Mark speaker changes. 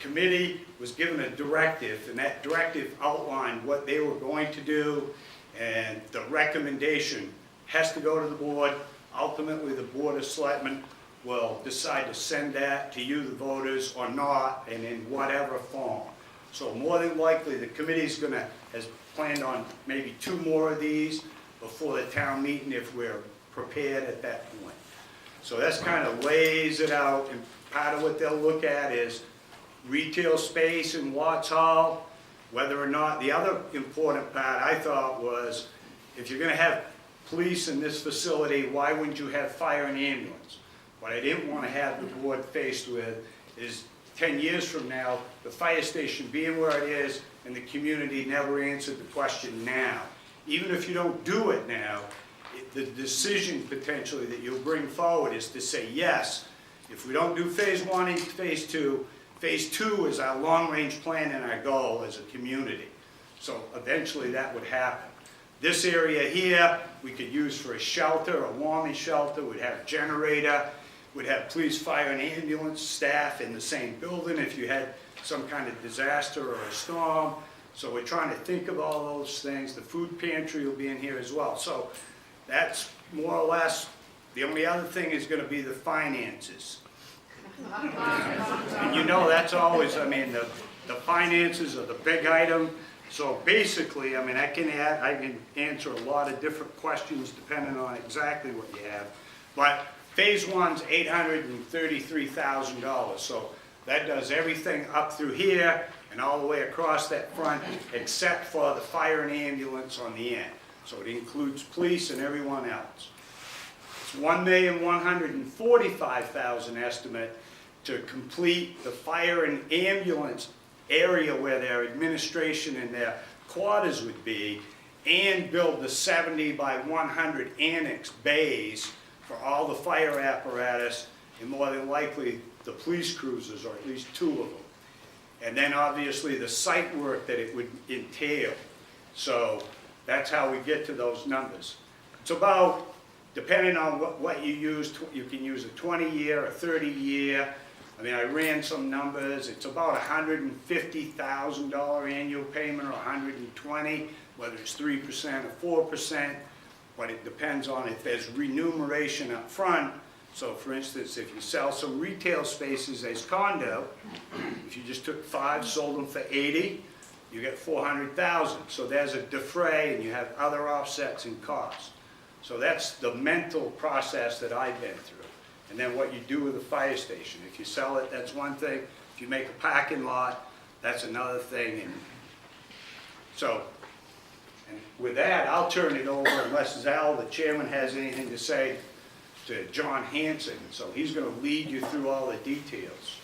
Speaker 1: committee was given a directive, and that directive outlined what they were going to do, and the recommendation has to go to the board. Ultimately, the Board of Selectmen will decide to send that to you, the voters, or not, and in whatever form. So more than likely, the committee's has planned on maybe 2 more of these before the town meeting if we're prepared at that point. So that's kind of lays it out, and part of what they'll look at is retail space in Watts Hall, whether or not, the other important part I thought was, if you're gonna have police in this facility, why wouldn't you have fire and ambulance? What I didn't want to have the board faced with is 10 years from now, the fire station being where it is and the community never answered the question now. Even if you don't do it now, the decision potentially that you'll bring forward is to say, yes, if we don't do phase 1 and phase 2, phase 2 is our long-range plan and our goal as a community. So eventually that would happen. This area here, we could use for a shelter, a warming shelter, we'd have a generator, we'd have police, fire, and ambulance staff in the same building if you had some kind of disaster or a storm. So we're trying to think of all those things. The food pantry will be in here as well. So that's more or less, the only other thing is going to be the finances. And you know that's always, I mean, the finances are the big item. So basically, I mean, I can answer a lot of different questions depending on exactly what you have. But phase 1's $833,000. So that does everything up through here and all the way across that front, except for the fire and ambulance on the end. So it includes police and everyone else. It's $1,145,000 estimate to complete the fire and ambulance area where their administration and their quarters would be, and build the 70 by 100 annex bays for all the fire apparatus, and more than likely the police cruisers, or at least 2 of them. And then obviously the site work that it would entail. So that's how we get to those numbers. It's about, depending on what you use, you can use a 20-year, a 30-year. I mean, I ran some numbers. It's about $150,000 annual payment, or $120,000, whether it's 3% or 4%, but it depends on if there's remuneration up front. So for instance, if you sell some retail spaces as condo, if you just took 5, sold them for 80, you get 400,000. So there's a defray, and you have other offsets and costs. So that's the mental process that I've been through. And then what you do with the fire station. If you sell it, that's one thing. If you make a parking lot, that's another thing. And so, and with that, I'll turn it over, unless Zal, the chairman, has anything to say, to John Hanson. So he's going to lead you through all the details.